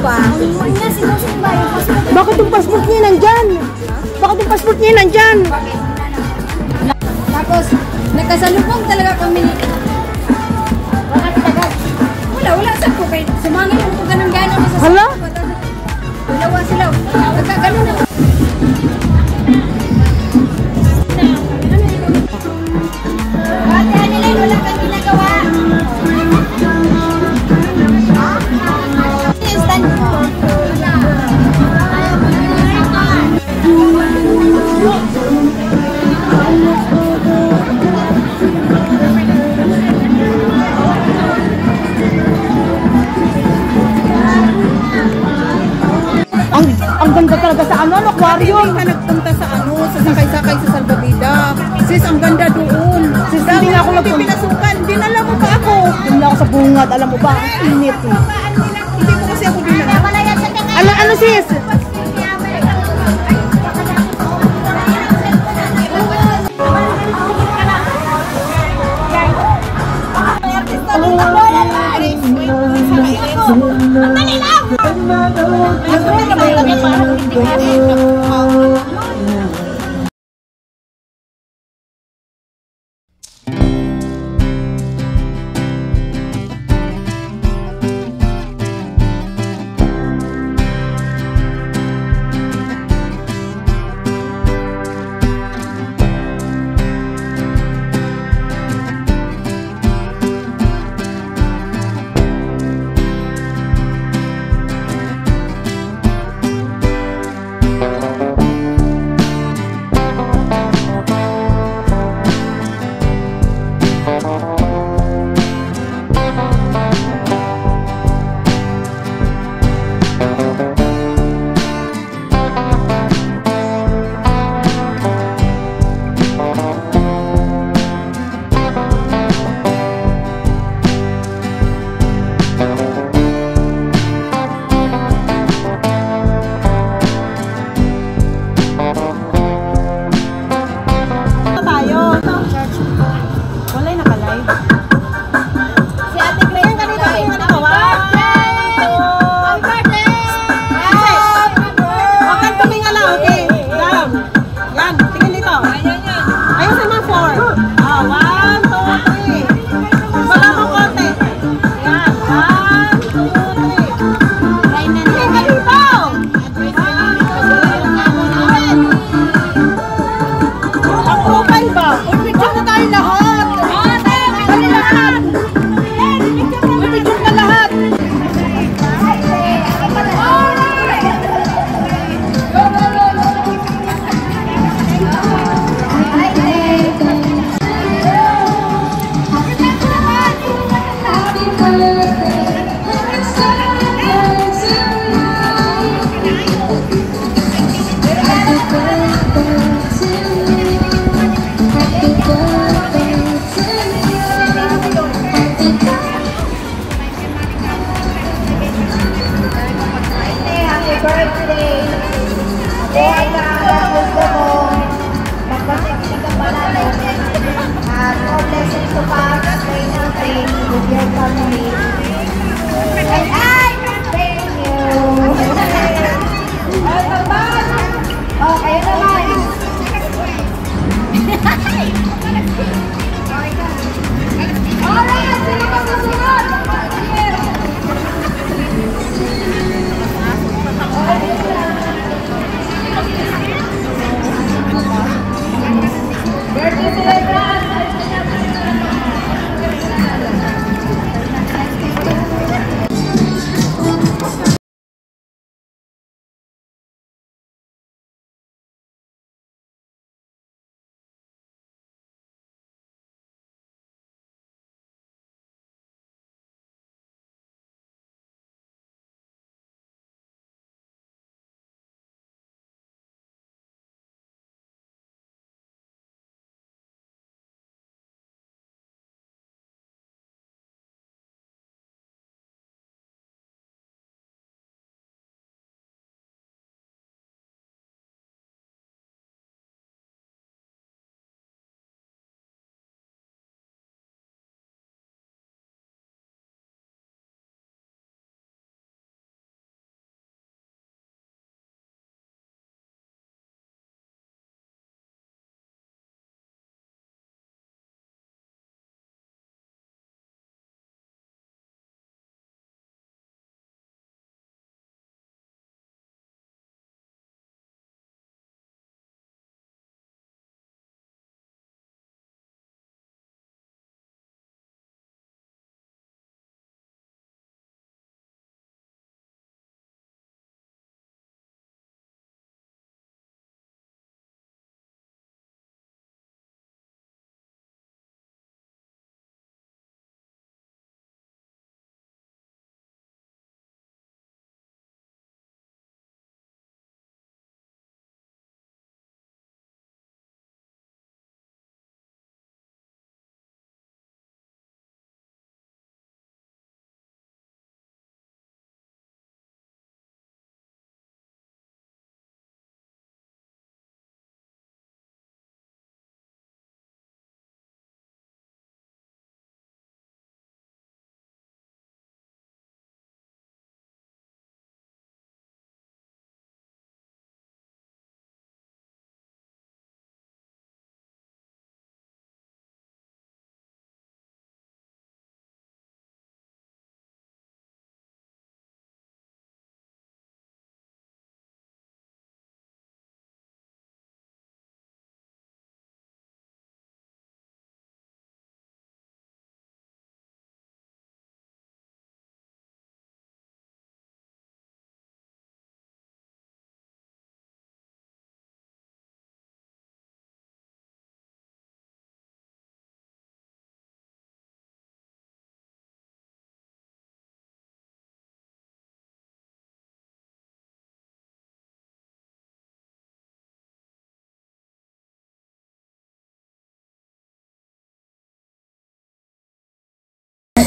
pa. Bakit yung passport niya nandyan? Bakit yung passport niya nandyan? Tapos, nagkasalubong talaga kami. Wala sa po. Sumangin yung po ganun-ganon. Hala? Dalawa sila. Nagkaganon na. Ate, Annalyn, wala kang ginagawa. Stand mo. Ang ganda talaga sa ano, aquarium. Hindi ka nagpunta sa ano, sa sakay-sakay sa Salvavida. Sis, ang ganda doon. Sis, hindi nga ako nagpunta. Pinasukan, dinala mo pa ako. Hindi ako sa bungad, alam mo ba? Ang init eh. Hindi mo kasi ako dinala. Ano sis?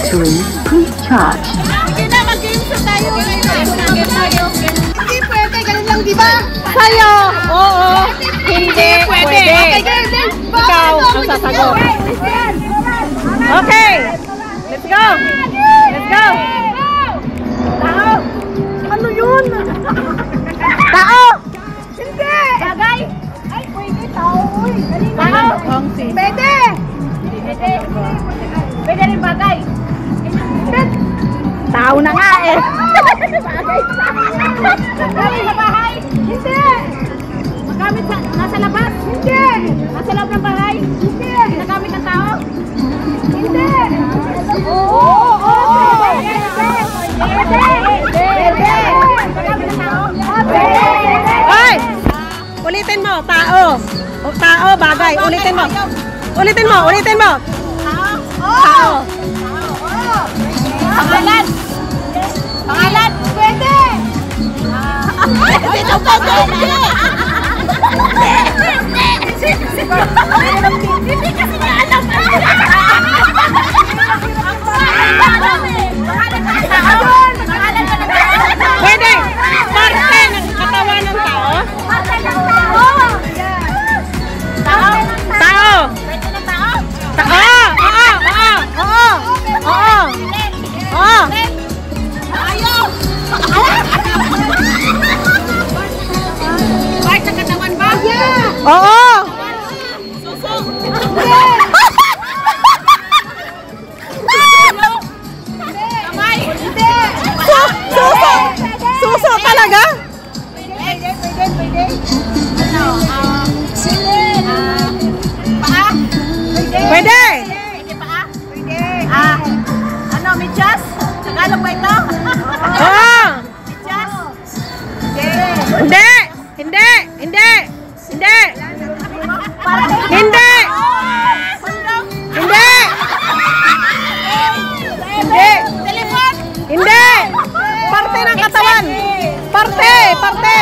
battery is charged. Hindi na, mag-games na tayo. Hindi pwede, ganun lang, di ba? Sa'yo! Oo! Hindi pwede! Okay, ganun. Ikaw ang sasagot. Okay! Let's go! Let's go! Tao! Ano yun? Tao! Hindi! Bagay. Ay, pwede tao. Uy, dali na. Tao! Pwede! Pwede. Pwede rin bagay. Tao na nga eh! Bagay. Bagay sa bahay. Hindi! Magamit sa, nasa labas. Hindi! Nasa loob ng bahay. Hindi! Nagamit ng tao. Hindi! Oo. Pwede. Nagamit ng tao. Hoy! Ulitin mo, tao! O, tao, bagay. Ulitin mo. Ulitin mo, ulitin mo. Tao. Pangalan. Pangalan. Pwede! Dito pa pwede. Hindi kasi niya alam. Pwede! Parte ng katawan ng tao. Tao! Pwede na tao? Tao! Oo! Oo! Oo! Oo! Ayaw! Part ng katawan ba? Oo! Suso! Kamay! Hindi! Suso! Suso talaga? Pwede! Ano? Paa? Pwede! Pwede paa? Pwede! Ano? Medyas? Tagalog ba ito? Oo! Medyas? Hindi! Hindi! Hindi! Hindi! Hindi! Hindi! Hindi! Telepon? Hindi! Parte ng katawan! Parte! Parte!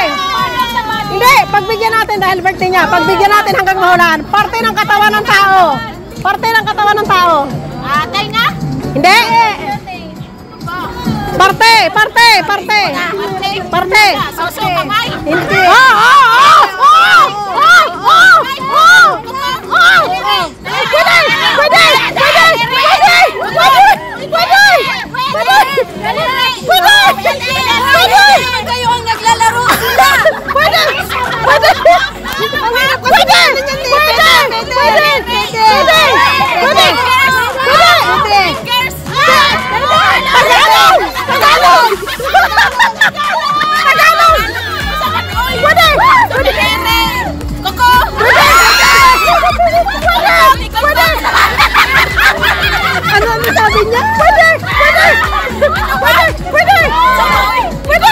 Hindi! Pagbigyan natin dahil birthday niya. Pagbigyan natin hanggang mahulaan. Parte ng katawan ng tao. Parte ng katawan ng tao. Tay na? Hindi! Parte! Parte! Parte! Parte! Suso, kamay? Hindi! Oo! Oo! Oo! Oo! Oo! Oo! Oo! Pwede! Pwede! Pwede! Pwede! Pwede! Pwede! Pwede! Kayo ang naglalaro sila! Pwede! Pwede! Pwede! Pwede! Pwede! Pwede! Pwede! Pwede! Tagalog! Tagalog! Tagalog! Pwede! Pwede! Koko! Pwede! Ano ang sabi niya? Pwede! Pwede! Pwede! Pwede! Pwede!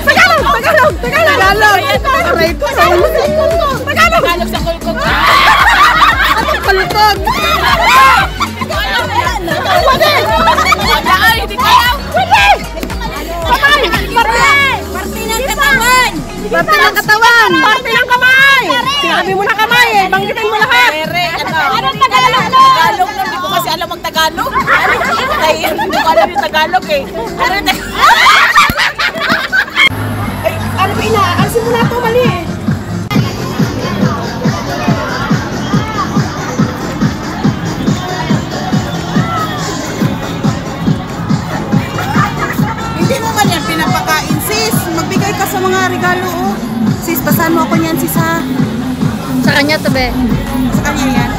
Tagalog! Tagalog! Tagalog! Aray ko! Tagalog! Tagalog sa kulkog. Anong kalutog? Pwede! Ay, hindi kaya. Pwede! Kamay! Parte! Parte ng katawan. Parte ng katawan! Parte ng kamay! Sinabi mo na kamay eh! Banggitin mo lahat! Anong Tagalog mo? Tagalog na, hindi ko kasi alam ang Tagalog. Dahil hindi ko alam yung Tagalog eh. Ano ba inaasin mo na ito? Mali eh. Hindi mo man yan pinapakain, sis. Magbigay ka sa mga regalo, oh. Sis, basahan mo ako niyan, sis, ha? Sa kanya to, be. Sa kanya yan.